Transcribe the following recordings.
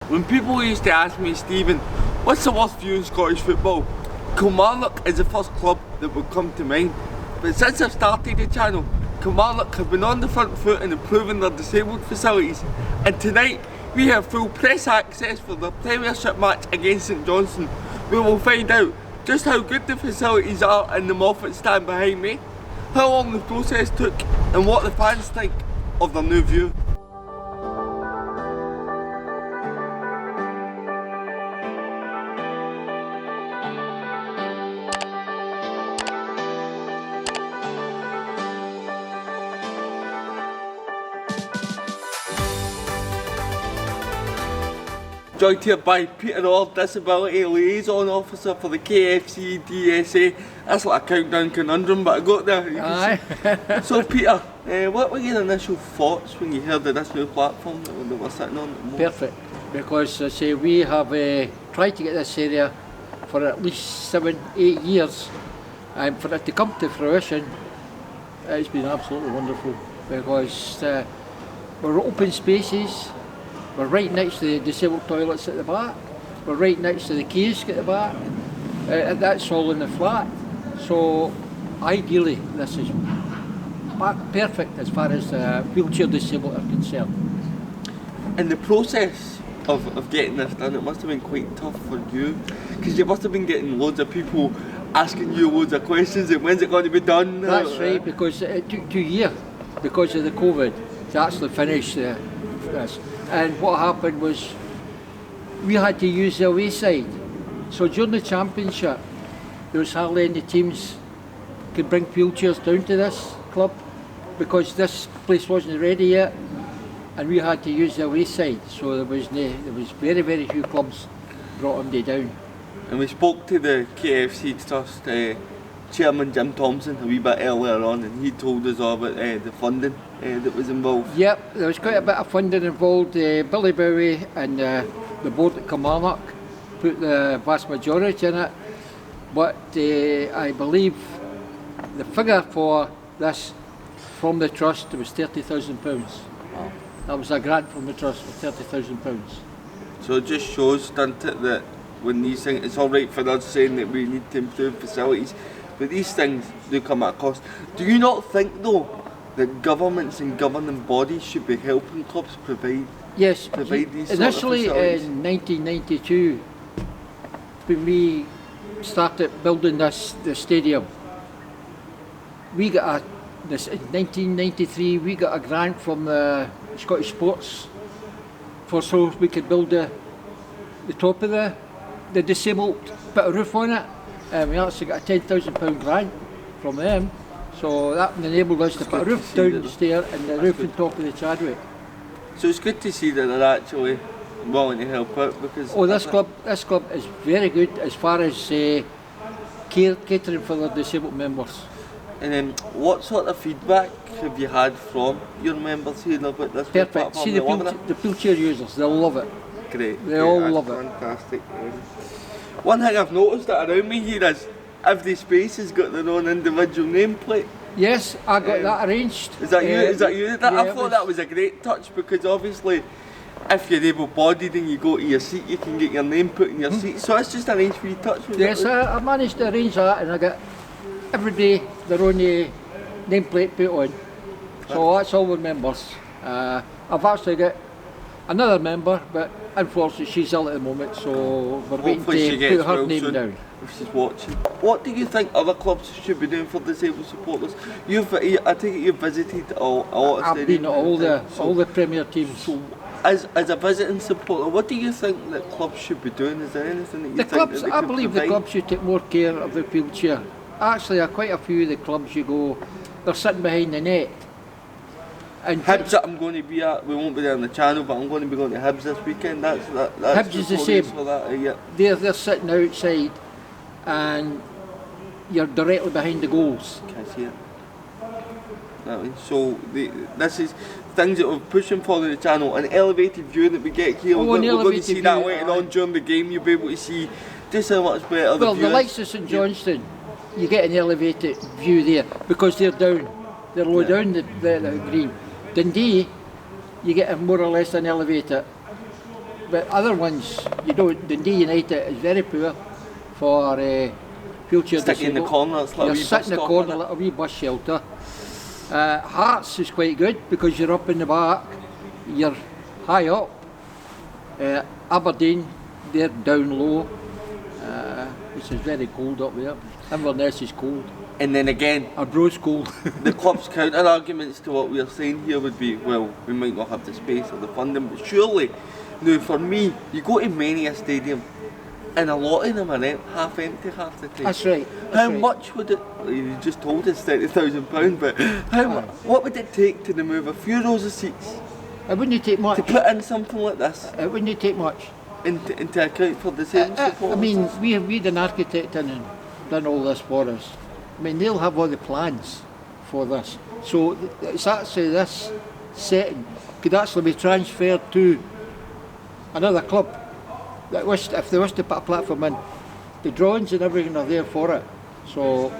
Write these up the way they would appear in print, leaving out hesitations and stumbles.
When people used to ask me, Stephen, what's the worst view in Scottish football? Kilmarnock is the first club that would come to mind. But since I've started the channel, Kilmarnock have been on the front foot in improving their disabled facilities. And tonight, we have full press access for the Premiership match against St Johnstone. We will find out just how good the facilities are in the Moffat stand behind me, how long the process took, and what the fans think of their new view. Joined here by Peter Orr, Disability Liaison Officer for the KFC DSA. That's like a countdown conundrum, but I got there. Aye. So Peter, what were your initial thoughts when you heard of this new platform that we're sitting on? Perfect, because I say we have tried to get this area for at least 7-8 years, and for it to come to fruition, it's been absolutely wonderful, because we're open spaces. We're right next to the disabled toilets at the back. We're right next to the kiosk at the back. And that's all in the flat. So ideally, this is perfect as far as wheelchair disabled are concerned. In the process of getting this done, it must have been quite tough for you, because you must have been getting loads of people asking you loads of questions and when's it going to be done? That's right, because it took 2 years because of the COVID to actually finish this. And what happened was we had to use the away side. So during the championship, there was hardly any teams could bring wheelchairs down to this club because this place wasn't ready yet, and we had to use the away side. So there was very, very few clubs brought them down. And we spoke to the KFC Trust Chairman Jim Thomson a wee bit earlier on, and he told us all about the funding that was involved. Yep, there was quite a bit of funding involved. Billy Bowie and the board at Kilmarnock put the vast majority in it, but I believe the figure for this from the trust was £30,000. Wow. That was a grant from the trust for £30,000. So it just shows, doesn't it, that when these things, it's all right for us saying that we need to improve facilities, but these things do come at a cost. Do you not think though that governments and governing bodies should be helping clubs provide these sort of initially facilities? In 1992, when we started building the stadium, we got in 1993 we got a grant from the Scottish Sports so we could build the top of the disabled bit of roof on it. And we actually got a £10,000 grant from them, so that enabled us to put a roof down the stair and the roof on top of the Chadwick. So it's good to see that they're actually willing to help out, because this club is very good as far as catering for their disabled members. And then what sort of feedback have you had from your members here about this Perfect. platform? See the wheelchair users, they'll love it. Great. They all love it. Fantastic. One thing I've noticed that around me here is every space has got their own individual nameplate. Yes, I got that arranged. Is that you? Yeah, I thought that was a great touch, because obviously if you're able-bodied and you go to your seat, you can get your name put in your seat. So it's just an nice wee touch. Yes, I managed to arrange that, and I got everybody their own nameplate put on. So that's all the members. I've actually got another member, but unfortunately she's ill at the moment, so we're waiting to put her name down. If she's watching. What do you think other clubs should be doing for disabled supporters? I take it you've visited a lot of stadiums. I've been at all the Premier teams. So as a visiting supporter, what do you think that clubs should be doing? Is there anything that you think that they I could believe provide? the clubs should take more care of the wheelchair. Actually, quite a few of the clubs you go, they're sitting behind the net. And Hibs that I'm going to be at, we won't be there on the channel, but I'm going to be going to Hibs this weekend. That's Hibs is the same. For that, yeah. They're sitting outside, and you're directly behind the goals. Can I see it? So this is things that we're pushing for in the channel. An elevated view that we get here. We're going to see that later on during the game. You'll be able to see just how much better the view is. The likes of St Johnstone, you get an elevated view there because they're down. They're low down the green. Dundee, you get more or less an elevator but other ones, you know, Dundee United is very poor for wheelchair Stick in the disabled. corner, it's like You're a wee sitting bus in the stop, corner innit? like a wee bus shelter. Hearts is quite good because you're up in the back, you're high up. Aberdeen, they're down low, which is very cold up there. Inverness is cold. And then again, Arbroath's cold. the club's counter arguments to what we are saying here would be, well, we might not have the space or the funding, but surely, now for me, you go to many a stadium, and a lot of them are half empty half the time. That's right. How much would it? You just told us £30,000, but what would it take to remove a few rows of seats It wouldn't take much. to put in something like this It wouldn't take much. into account for the same support? I mean, we had an architect in and done all this for us. I mean, they'll have all the plans for this. So it's actually this setting could actually be transferred to another club that if they wish to put a platform in. The drawings and everything are there for it. So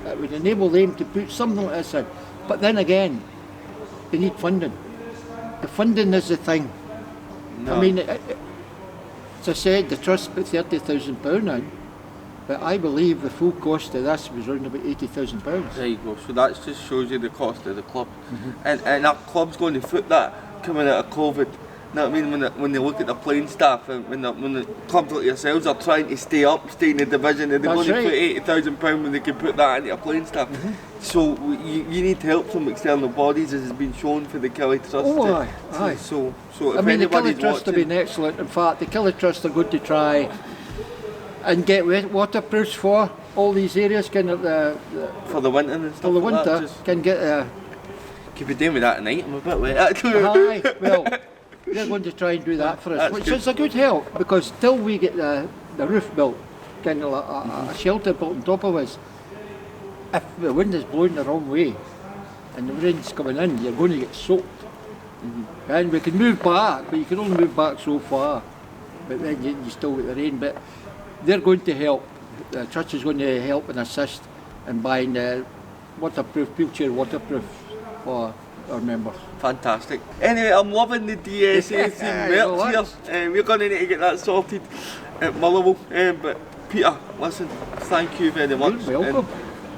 it would enable them to put something like this in. But then again, they need funding. The funding is the thing. No. I mean, as I said, the trust put £30,000 in, but I believe the full cost of this was around about £80,000. There you go. So that just shows you the cost of the club, and our club's going to foot that coming out of COVID. You know what I mean? When they look at the playing staff, and when the clubs like yourselves are trying to stay in the division, and they're That's going to right. put £80,000 when they can put that into a playing staff. So you need help from external bodies, as has been shown for the Killie Trust. Oh, aye. So I if mean, the anybody's Killie Trust have watching, been excellent. In fact, the Killie Trust are going to try and get waterproofs for all these areas, kind of for the winter and stuff for the like winter, that, just can get keep it doing with that tonight. I'm a bit wet actually. aye, well, they're going to try and do that for us, That's which good. is a good help, because till we get the roof built, kind of a shelter built on top of us, if the wind is blowing the wrong way and the rain's coming in, you're going to get soaked. And we can move back, but you can only move back so far. But then you still get the rain. But they're going to help. The church is going to help and assist in buying wheelchair waterproof for our members. Fantastic. Anyway, I'm loving the DSA theme merch Relax. here. We're going to need to get that sorted at Motherwell. But Peter, listen, thank you very much. You're welcome.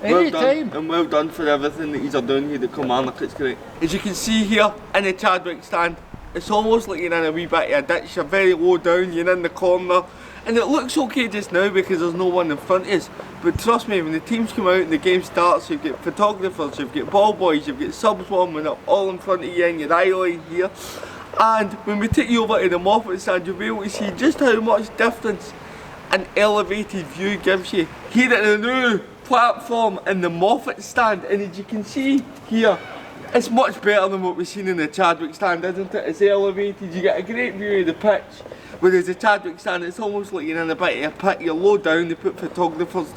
Well Anytime. done, and well done for everything that you're doing here at Kilmarnock. It's great. As you can see here in the Chadwick stand, it's almost like you're in a wee bit of a ditch. You're very low down, you're in the corner, and it looks okay just now because there's no one in front of us. But trust me, when the teams come out and the game starts, you've got photographers, you've got ball boys, you've got subs warming up all in front of you in your eye line here. And when we take you over to the Moffat stand, you'll be able to see just how much difference an elevated view gives you. Here at the new platform in the Moffat stand, and as you can see here, it's much better than what we've seen in the Chadwick stand, isn't it? It's elevated, you get a great view of the pitch. Whereas the Chadwick stand, it's almost like you're in a bit of a pit, you're low down, they put photographers,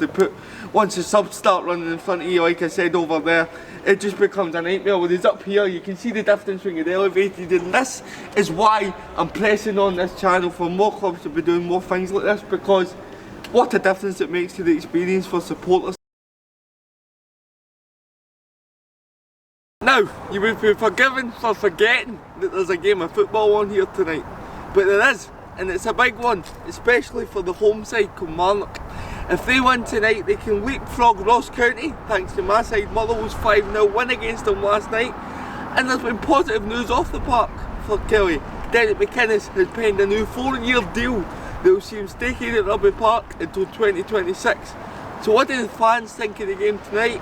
once the subs start running in front of you, like I said over there, it just becomes a nightmare. Whereas up here, you can see the difference when you're elevated, and this is why I'm pressing on this channel for more clubs to be doing more things like this, because what a difference it makes to the experience for supporters. Now, you would be forgiven for forgetting that there's a game of football on here tonight, but there is, and it's a big one, especially for the home side, Kilmarnock. If they win tonight, they can leapfrog Ross County, thanks to my side Motherwell's 5-0 win against them last night. And there's been positive news off the park for Killie. Derek McInnes has penned a new 4-year deal that will see him stay here at Rugby Park until 2026. So what do the fans think of the game tonight?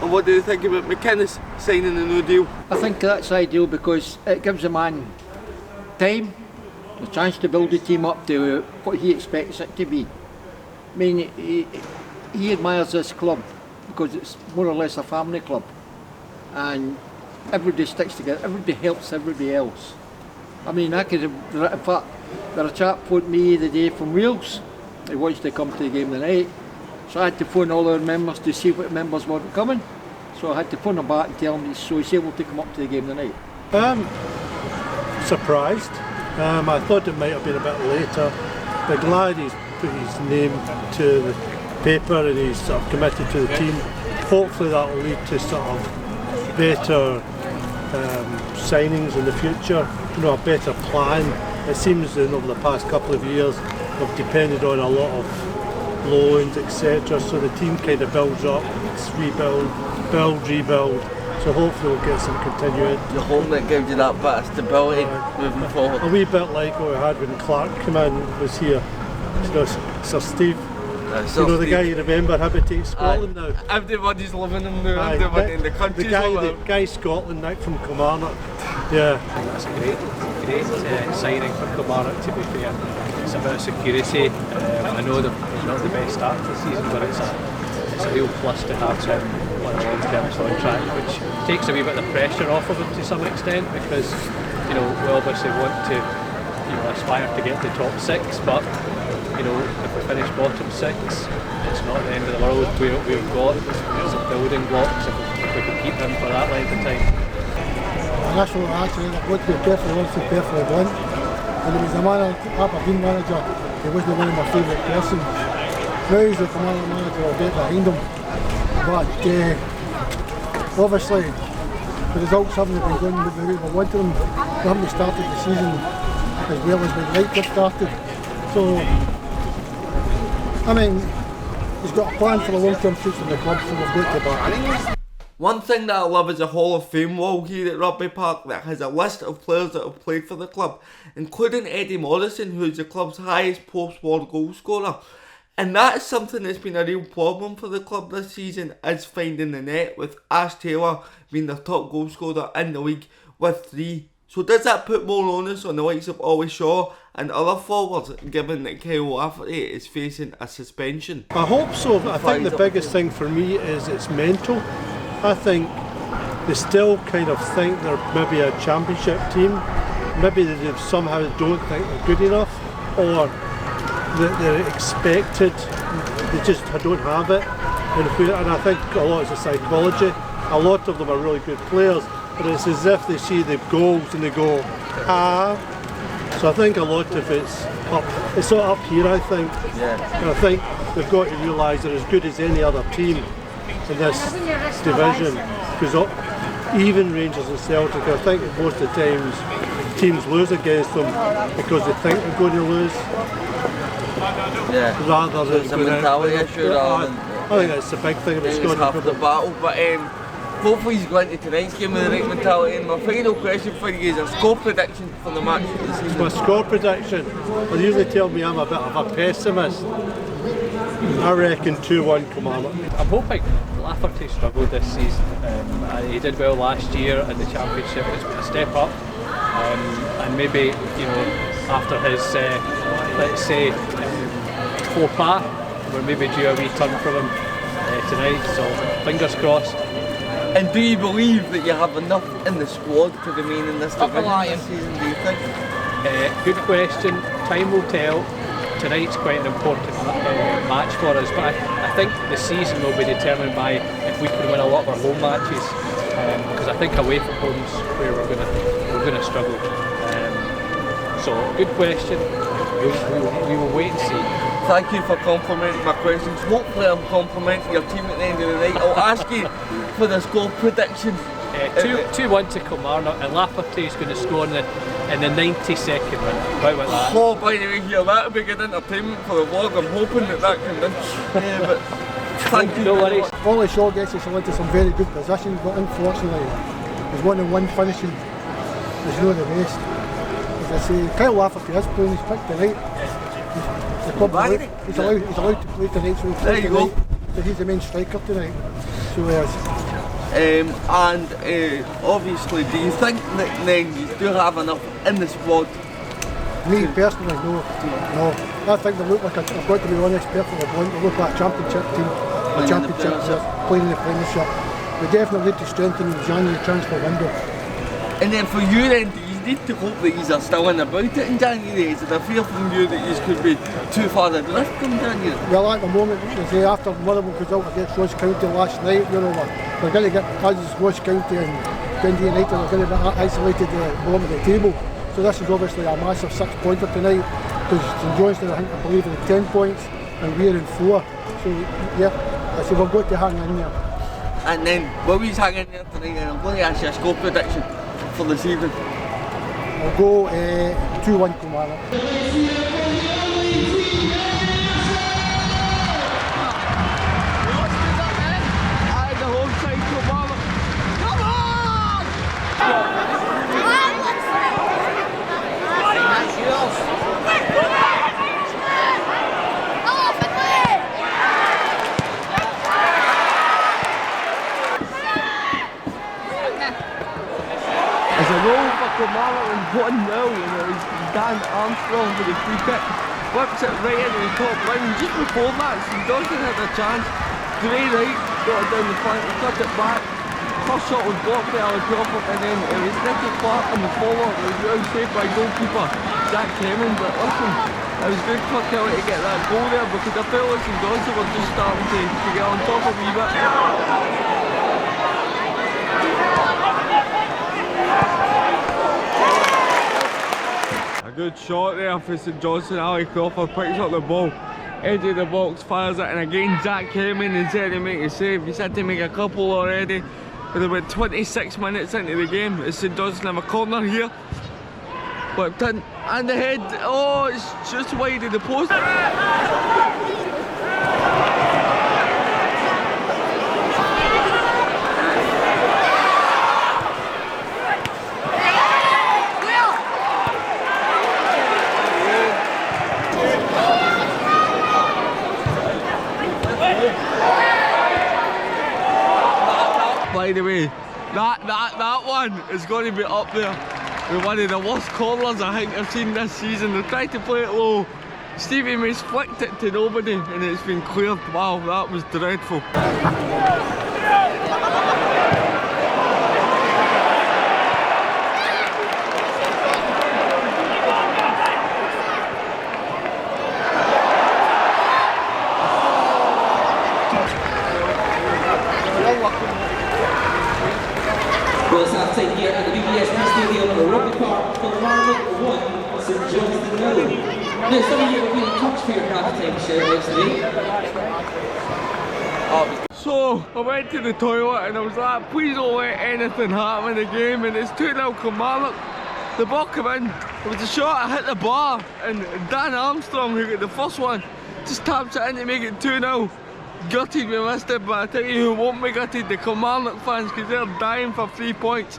And what do they think about McInnes signing a new deal? I think that's ideal because it gives a man time, a chance to build the team up to what he expects it to be. I mean, he admires this club because it's more or less a family club, and everybody sticks together, everybody helps everybody else. I mean, in fact, there a chap phoned me the day from Wales. He wants to come to the game tonight. So I had to phone all our members to see what members weren't coming. So I had to phone him back and tell him so he's able to come up to the game tonight. Surprised. I thought it might have been a bit later, but glad he's put his name to the paper and he's sort of committed to the team. Hopefully that will lead to sort of better signings in the future, you know, a better plan it seems that over the past couple of years we've depended on a lot of loans, etc. So the team kind of builds up, it's rebuild. So hopefully we'll get some continuity. The home that gives you that bit of stability moving forward. A wee bit like what we had when Clark came in, was here. You know, Sir Steve. Sir you know the Steve. guy you remember habitates Scotland now. Everybody's loving him now. Everybody in the country. The guy Scotland, Nick from Kilmarnock. Yeah. I think that's a great signing for Kilmarnock, to be fair. It's a bit of security. I know it's not the best start to the season, but it's a real plus to have him on a long-term contract, which takes a wee bit of the pressure off of him to some extent, because we obviously want to aspire to get to top 6, but if we finish bottom 6, it's not the end of the world. We've got some building blocks if we can keep him for that length of time. Actually, I've got to be perfectly blunt. When he was the Aberdeen manager, he wasn't one of my favourite persons. Now he's the Kilmarnock manager, I'll get behind him. But obviously, the results haven't been going the way we wanted them. We haven't started the season as well as we'd like to have started. So, I mean, he's got a plan for the long-term future of the club, so we've got to back it. One thing that I love is a Hall of Fame wall here at Rugby Park that has a list of players that have played for the club, including Eddie Morrison, who is the club's highest post-war goal scorer. And that is something that's been a real problem for the club this season, is finding the net, with Ash Taylor being the top goal scorer in the league with 3. So does that put more onus on the likes of Ollie Shaw and other forwards, given that Kyle Lafferty is facing a suspension? I hope so. I think the biggest thing for me is it's mental. I think they still kind of think they're maybe a championship team. Maybe they somehow don't think they're good enough, or that they're expected. They just don't have it. And I think a lot is the psychology. A lot of them are really good players, but it's as if they see the goals and they go, ah. So I think a lot of it's not up here, I think. Yeah. And I think they've got to realise they're as good as any other team in this division, because even Rangers and Celtic, I think most of the times teams lose against them because they think they're going to lose. Yeah. Rather than it's a mentality issue. I think that's the big thing about Scotland. Half the battle, but hopefully he's going to tonight's game with the right mentality. And my final question for you is a score prediction for the match of the season. My score prediction, they usually tell me I'm a bit of a pessimist. I reckon 2-1 Kilmarnock. I'm hoping. Lafferty struggled this season. He did well last year in the Championship. It's been a step up, and maybe after his let's say faux pas, we're maybe due a wee turn from him tonight. So fingers crossed. And do you believe that you have enough in the squad to remain in this division this season? Do you think? Good question. Time will tell. Tonight's quite an important match for us, but I think the season will be determined by if we can win a lot of our home matches, because I think away from home's where we're going to struggle. So good question. We will wait and see. Thank you for complimenting my questions. Hopefully I'm complimenting your team at the end of the night. I'll ask you for the score prediction. 2-1 to Kilmarnock, and Lafferty is going to score in the 92nd minute. Right about that. Oh, by the way, here, that'll be good entertainment for the vlog. I'm hoping that can win. But thank you. No worries. Ollie Shaw gets us into some very good positions, but unfortunately, his 1-on-1 finishing is not the best. As I say, Kyle Lafferty is playing his pick tonight. He's allowed to play tonight, so he's there you go. So he's the main striker tonight. So he is. Obviously, do you think that then you do have enough in the squad? Me personally, no. I think they look like, I've got to be honest, perfectly blunt, they look like a championship team. The championship playing in the Premiership. We definitely need to strengthen the January transfer window. And then for you then, do you need to hope that you are still in about it in January? Is it a fear from you that you could be too far adrift come January? Well, at the moment, after Motherwell result against Ross County last night, we're going to get, as Ross County and Dundee United, we're going to be isolated at the bottom of the table. So this is obviously a massive 6-pointer tonight, because St Johnstone, I believe, are in 10 points and we're in 4. So yeah, I say we've got to hang in there. And then, while he's hanging there tonight, I'm going to ask you a score prediction for this evening. I'll go 2-1 Kilmarnock. There's a goal for Kilmarnock and 1-0, and it was Dan Armstrong for the free kick. Whips it right into the top line. Just before that, St Johnstone had a chance. Gray right, got it down the flank, cut it back. First shot was blocked by Ali Crawford, and then it was Nicky Clark on the follow-up. It was well saved by goalkeeper Jack Hemming, but listen, it was good for Killie to get that goal there, because I felt like St Johnstone were just starting to get on top a wee bit. A good shot there for St Johnstone. Ali Crawford picks up the ball, edge of the box, fires it, and again Jack Hemming, instead of making a save, he's had to make a couple already. With about 26 minutes into the game, as St Johnstone have a corner here. Whipped in, and the head, oh, it's just wide of the post. By the way, that one is going to be up there with one of the worst corners I think I've seen this season. They're trying to play it low. Stevie Mace flicked it to nobody and it's been cleared. Wow, that was dreadful. Well, it's half time here at the BBSP Stadium at Rugby Park. Kilmarnock 1, St Johnstone 0. Now, some of you have been in touch for your half-time shout-outs today. So, I went to the toilet and I was like, please don't let anything happen in the game, and it's 2-0 Kilmarnock. The ball came in, there was a shot, I hit the bar, and Dan Armstrong, who got the first one, just taps it in to make it 2-0. Gutted we missed it, but I tell you who won't be gutted, the Kilmarnock fans, because they're dying for 3 points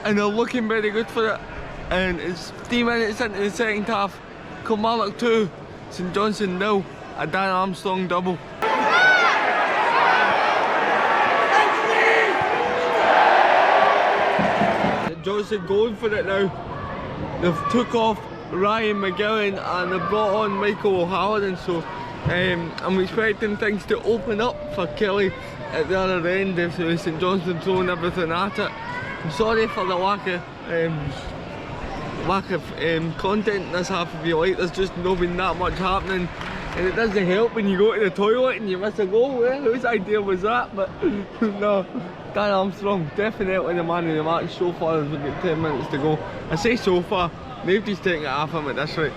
and they're looking very good for it. And it's 3 minutes into the second half, Kilmarnock 2, St Johnstone 0, a Dan Armstrong double. St Johnstone going for it now. They've took off Ryan McGowan and they've brought on Michael O'Halloran, so I'm expecting things to open up for Killie at the other end if St Johnstone throwing everything at it. I'm sorry for the lack of content in this half, if you like. There's just not been that much happening, and it doesn't help when you go to the toilet and you miss a goal. Well, whose idea was that? But no, Dan Armstrong definitely the man of the match so far as we've got 10 minutes to go. I say so far, nobody's taking it off him at this rate.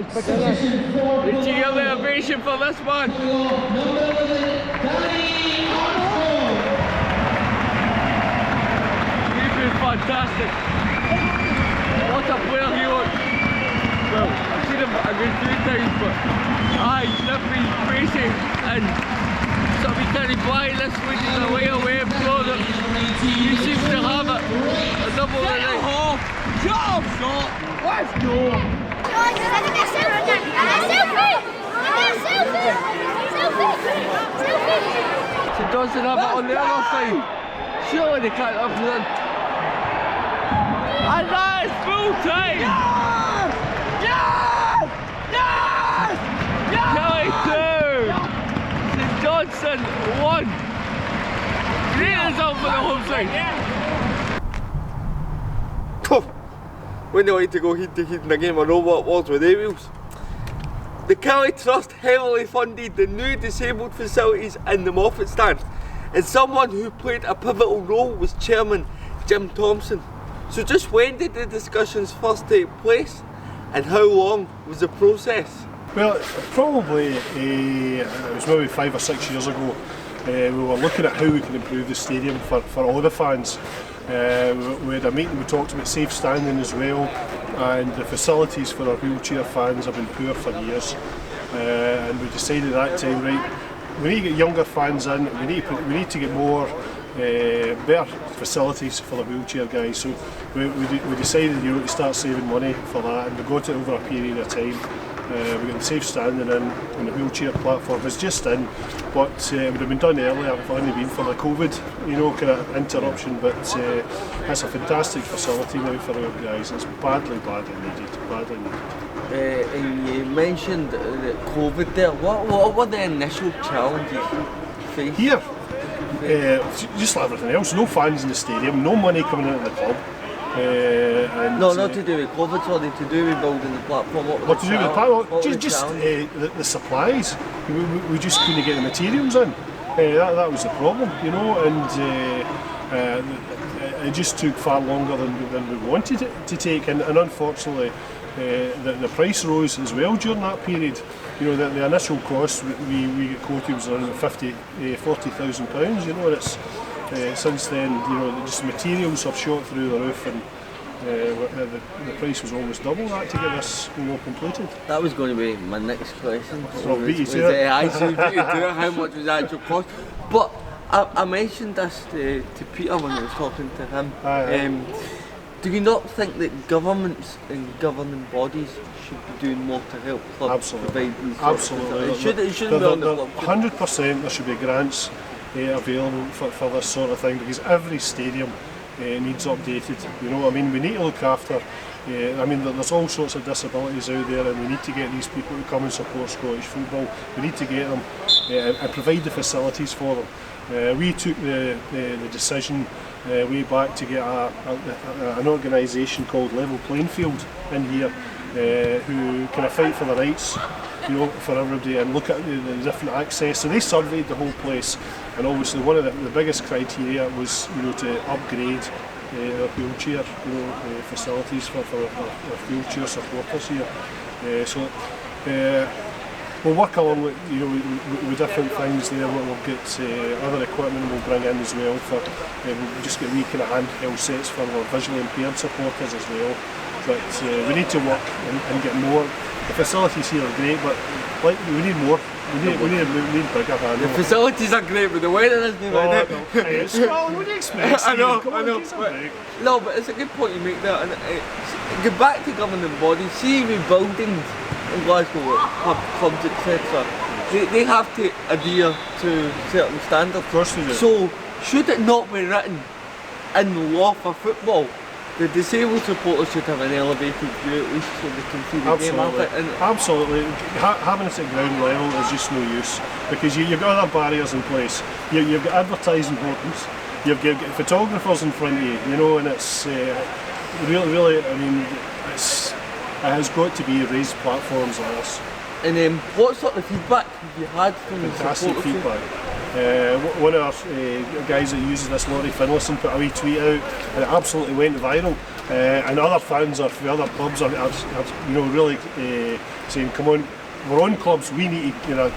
Did you get the ovation for this one? He's been fantastic. What a player he was. Well, I've seen him a good few times, but he's slippery, crazy, and somebody kind of blind this week is a way product. He seems to have it. A double of the night. Oh, job shot! Let's go! St Johnstone have it on the other side. Surely they can't up to them. And that is full time! Yes! Yes! Yes! Killie 2! St Johnstone 1! Great result for the home side. When they like to go heat to heat in the game, I know what it was with A-Wheels. The Killie Trust heavily funded the new disabled facilities in the Moffat stand, and someone who played a pivotal role was Chairman Jim Thomson. So just when did the discussions first take place, and how long was the process? Well, probably it was maybe 5 or 6 years ago. We were looking at how we could improve the stadium for all the fans. We had a meeting, we talked about safe standing as well, and the facilities for our wheelchair fans have been poor for years. And we decided at that time, right, we need to get younger fans in, we need to get more better facilities for the wheelchair guys. So we decided, to start saving money for that, and we got it over a period of time. We got the safe standing in, and the wheelchair platform is just in, but it would have been done earlier if it hadn't been for the COVID, kind of interruption. But it's a fantastic facility now for our guys. It's badly needed. And you mentioned that COVID there. What were the initial challenges you faced? Here, just like everything else, no fans in the stadium, no money coming into the club. And no, not to do with COVID, sorry, to do with building the platform. What to do with the platform? Just the supplies. We just couldn't get the materials in. That was the problem, and it just took far longer than we wanted it to take, and unfortunately the price rose as well during that period. The initial cost we get quoted was around £40,000. And it's since then, just materials have shot through the roof, and the price was almost double that to get this completed. That was going to be my next question. How much was the actual cost? But I mentioned this to Peter when I was talking to him. Do you not think that governments and governing bodies should be doing more to help clubs provide these? Absolutely. It shouldn't be on the club. 100% there should be grants available for this sort of thing, because every stadium needs updated. We need to look after. There's all sorts of disabilities out there, and we need to get these people to come and support Scottish football. We need to get them and provide the facilities for them. We took the decision way back to get an organisation called Level Playing Field in here, who kind of fight for the rights, for everybody, and look at the different access. So they surveyed the whole place, and obviously one of the biggest criteria was to upgrade our wheelchair facilities for our wheelchair supporters here. We'll work along with different things there. We'll get other equipment we'll bring in as well. We'll just get wee kind of handheld sets for our visually impaired supporters as well. But we need to work and get more. The facilities here are great, but we need more. We need bigger. The facilities are great, but the weather isn't right. It's Scotland, what do you expect? I know. But it's a good point you make there. And get back to governing bodies. See with buildings in Glasgow, clubs, etc. They have to adhere to certain standards. Of course they do. So should it not be written in the law for football? The disabled supporters should have an elevated view at least, so they can see the game after. Absolutely. Having it at ground level is just no use, because you've got other barriers in place. You've got advertising boards, you've got photographers in front of you, and it's really, it has got to be raised platforms like this. And what sort of feedback have you had from the supporters? Fantastic feedback. One of our guys that uses this, Laurie Finlayson, put a wee tweet out, and it absolutely went viral. And other fans from other clubs are really saying, "Come on, we're on clubs. We need to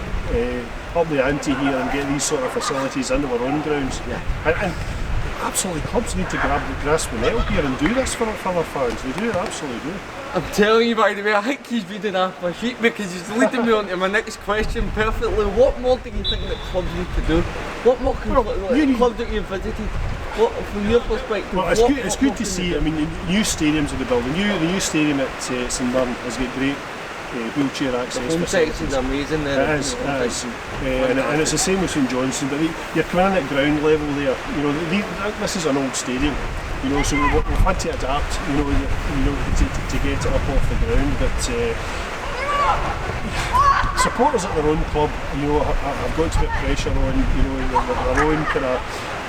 up the ante here and get these sort of facilities into our own grounds." Yeah. And absolutely, clubs need to grasp the nettle here and do this for their fans. They do, absolutely do. I'm telling you, by the way, I think he's reading off my sheet, because he's leading me on to my next question perfectly. What more do you think that clubs need to do? What more can clubs that you've visited, from your perspective? Well, it's good to see. New stadiums in the building. The new stadium at St Mirren has got great wheelchair access. The home section's amazing there. It is. And it's the same with St Johnstone, but you're coming in at ground level there. This is an old stadium. So we've had to adapt, to get it up off the ground. But supporters at their own club, have got to put pressure on, their own kind of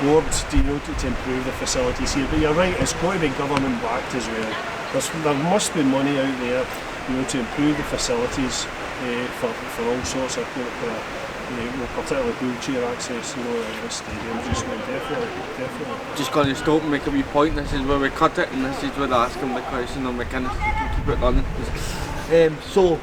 boards, to improve the facilities here. But you're right, it's got to be government backed as well. There must be money out there, to improve the facilities. for all sorts of particularly wheelchair access, at stadiums just now, definitely. Just going to stop and make a wee point. This is where we cut it, and this is where I ask him the question on McInnes. You can keep it running. So,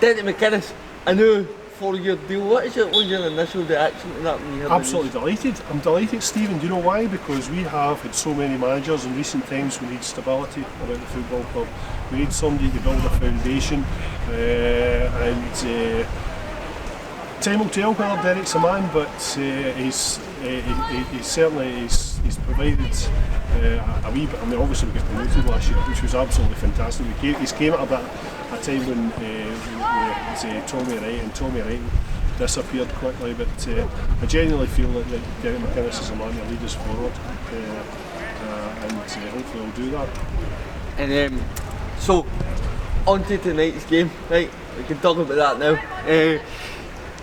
Derek McInnes, I know 4-year deal. What was your initial reaction to that when you heard Absolutely delighted. I'm delighted, Stephen. Do you know why? Because we have had so many managers in recent times who need stability around the football club. We need somebody to build a foundation, and time will tell whether Derek's a man, but he's certainly provided a wee bit. I mean, obviously we got promoted last year, which was absolutely fantastic. He came at a time when Tommy Wright disappeared quickly, but I genuinely feel that Derek McInnes is a man to lead us forward, and hopefully he'll do that. And so, on to tonight's game, right? We can talk about that now.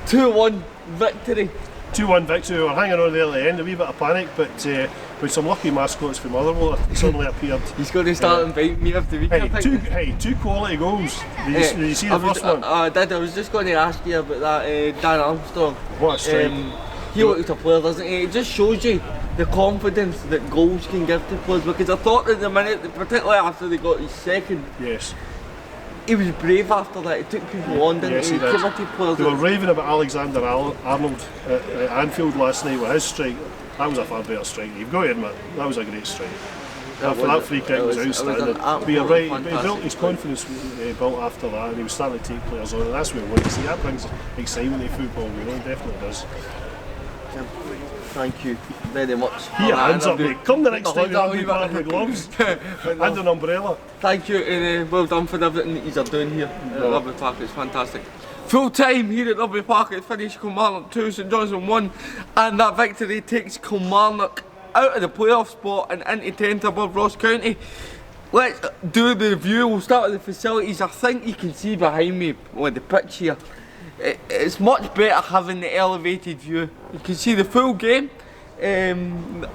2-1 victory. 2-1 victory. We were hanging on there at the end, a wee bit of panic, but with some lucky mascots from Motherwell, it suddenly appeared. He's going to start inviting me after the week. Two quality goals. Did you see the first one? I did. I was just going to ask you about that Dan Armstrong. What a strike. He looked a player, doesn't he? It just shows you the confidence that goals can give to players, because I thought at the minute, particularly after they got his second, yes, he was brave after that. He took people on, didn't he? He did. Players they were raving about Alexander Arnold at Anfield last night with his strike. That was a far better strike. You've got to admit, that was a great strike. That free kick was outstanding. But you're right, he built his confidence built after that, and he was starting to take players on, and that's what we want to see. That brings excitement to football, it definitely does. Thank you very much. Here, hands up, mate. Come the next time you're Rugby with gloves and an umbrella. Thank you, and well done for everything that you're doing here at Rugby Park. It's fantastic. Full time here at Rugby Park. It's finished Kilmarnock 2, St Johnstone 1, and that victory takes Kilmarnock out of the playoff spot and into 10th above Ross County. Let's do the review. We'll start with the facilities. I think you can see behind me with the pitch here. It's much better having the elevated view. You can see the full game.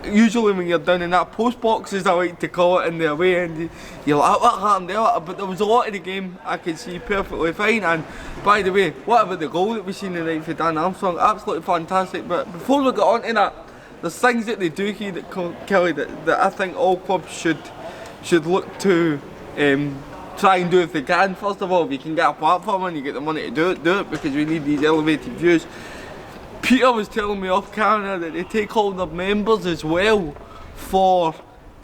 Usually when you're down in that post box, as I like to call it, in the away end, you're like, what happened there? But there was a lot of the game I could see perfectly fine. And by the way, what about the goal that we've seen tonight for Dan Armstrong? Absolutely fantastic. But before we get on to that, there's things that they do here that Killie that I think all clubs should look to try and do if they can. First of all, if you can get a platform and you get the money to do it, because we need these elevated views. Peter was telling me off camera that they take all their members as well for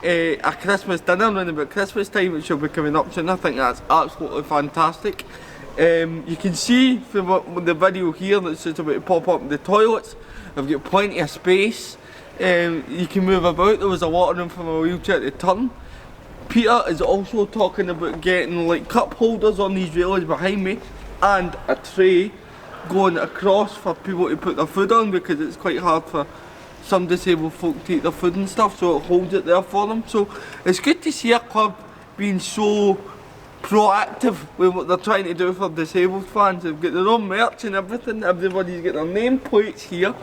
a Christmas dinner around about Christmas time, which will be coming up soon. I think that's absolutely fantastic. You can see from the video here that's just about to pop up, the toilets have got plenty of space. You can move about. There was a lot of room for my wheelchair to turn. Peter is also talking about getting like cup holders on these railings behind me, and a tray going across for people to put their food on, because it's quite hard for some disabled folk to eat their food and stuff, so it holds it there for them. So it's good to see a club being so proactive with what they're trying to do for disabled fans. They've got their own merch and everything. Everybody's got their name plates here.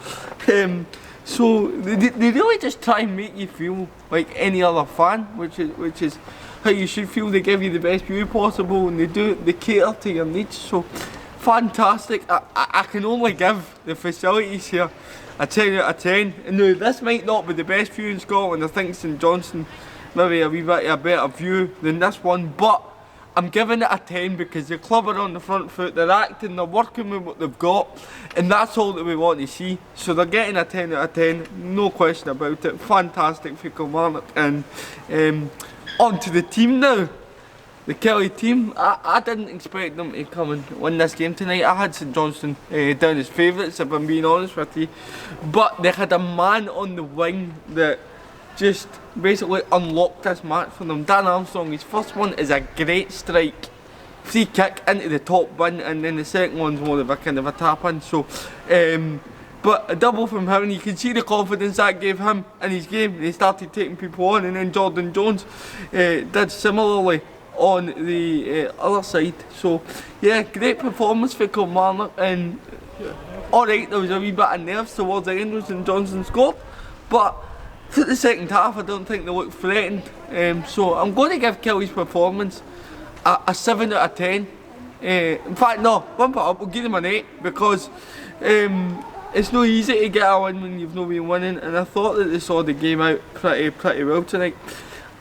So they really just try and make you feel like any other fan, which is how you should feel. They give you the best view possible, and they cater to your needs. So fantastic. I can only give the facilities here a 10 out of 10. And now this might not be the best view in Scotland. I think St Johnstone maybe a wee bit of a better view than this one, but I'm giving it a 10 because the club are on the front foot, they're acting, they're working with what they've got, and that's all that we want to see. So they're getting a 10 out of 10, no question about it. Fantastic for Kilmarnock. And on to the team now. The Killie team, I didn't expect them to come and win this game tonight. I had St Johnstone down as favourites, if I'm being honest with you. But they had a man on the wing that just basically unlocked this match for them. Dan Armstrong, his first one is a great strike. Free kick into the top bin, and then the second one's more of a kind of a tap in. So, but a double from him, and you can see the confidence that gave him in his game. He started taking people on, and then Jordan Jones did similarly on the other side. So yeah, great performance for Kilmarnock, and alright, there was a wee bit of nerves towards the end when St Johnstone scored, but for the second half I don't think they looked threatened. So I'm going to give Killie's performance a 7 out of 10. In fact, no, bump it up, we'll give them an 8 because it's not easy to get a win when you've not been winning, and I thought that they saw the game out pretty well tonight.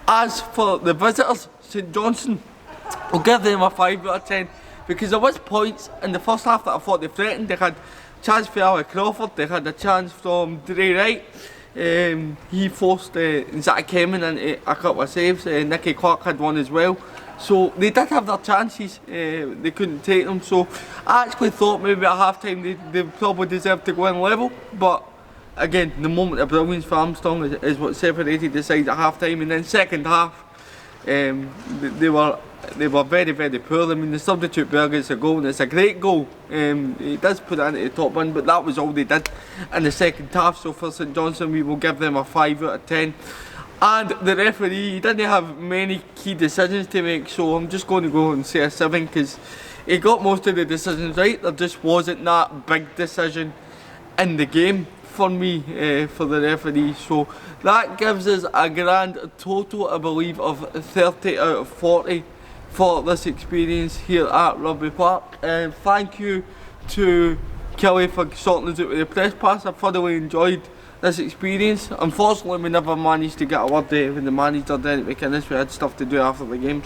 As for the visitors, St Johnstone, we'll give them a 5 out of 10 because there was points in the first half that I thought they threatened. They had a chance for Alec Crawford, they had a chance from Dre Wright. He forced Zach Kemen into a couple of saves. Nicky Clark had one as well. So they did have their chances, they couldn't take them. So I actually thought maybe at half time they probably deserved to go in level. But again, the moment of brilliance for Armstrong is what separated the sides at half time. And then second half, they were very, very poor. I mean, the substitute Bair gets a goal, and it's a great goal. He does put it into the top one, but that was all they did in the second half. So for St Johnstone, we will give them a 5 out of 10. And the referee, he didn't have many key decisions to make, so I'm just going to go and say a 7 because he got most of the decisions right. There just wasn't that big decision in the game for me, for the referee. So that gives us a grand total, I believe, of 30 out of 40 for this experience here at Rugby Park. Thank you to Killie for sorting us out with the press pass. I thoroughly enjoyed this experience. Unfortunately, we never managed to get a word with the manager, Derek McInnes. We had stuff to do after the game,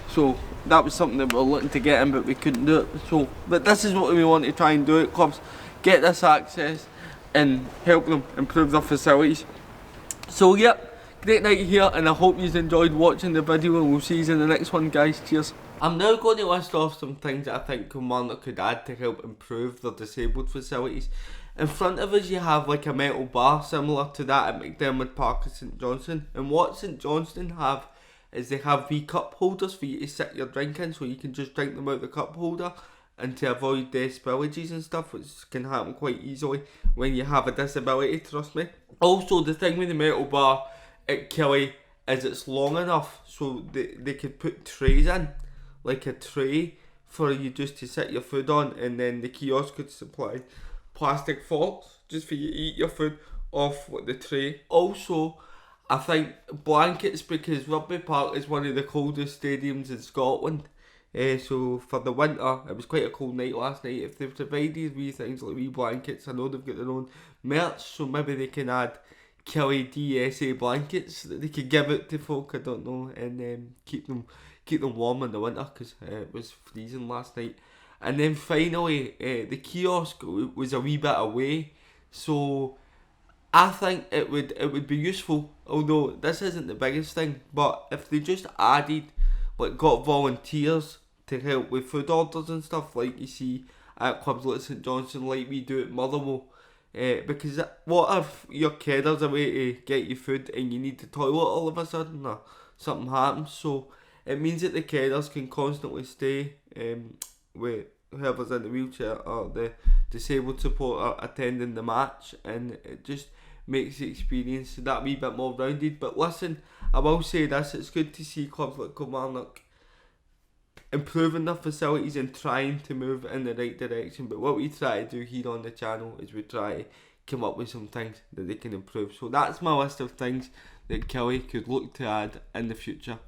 so that was something that we were looking to get in, but we couldn't do it. But this is what we want to try and do at clubs: get this access and help them improve their facilities. So yeah, great night here, and I hope you enjoyed watching the video, and we'll see you in the next one, guys. Cheers. I'm now going to list off some things that I think Kilmarnock could add to help improve their disabled facilities. In front of us you have like a metal bar similar to that at McDermott Park at St Johnstone, and what St Johnstone have is they have wee cup holders for you to sit your drink in, so you can just drink them out the cup holder, and to avoid spillages and stuff, which can happen quite easily when you have a disability, trust me. Also, the thing with the metal bar at Killie is it's long enough so they could put trays in, like a tray for you just to sit your food on, and then the kiosk could supply plastic forks just for you to eat your food off with the tray. Also, I think blankets, because Rugby Park is one of the coldest stadiums in Scotland. So for the winter, it was quite a cold night last night. If they've provided wee things like wee blankets, I know they've got their own merch, so maybe they can add Killie DSA blankets that they could give it to folk, I don't know, and keep them warm in the winter, because it was freezing last night. And then finally, the kiosk was a wee bit away, so I think it would be useful, although this isn't the biggest thing, but if they just added, like got volunteers to help with food orders and stuff like you see at clubs like St Johnstone, like we do at Motherwell. Because what if your carer's away to get you food and you need the toilet all of a sudden, or something happens? So it means that the carers can constantly stay with whoever's in the wheelchair or the disabled supporter attending the match, and it just makes the experience that wee bit more rounded. But listen, I will say this: it's good to see clubs like Kilmarnock improving their facilities and trying to move in the right direction. But what we try to do here on the channel is we try to come up with some things that they can improve. So that's my list of things that Killie could look to add in the future.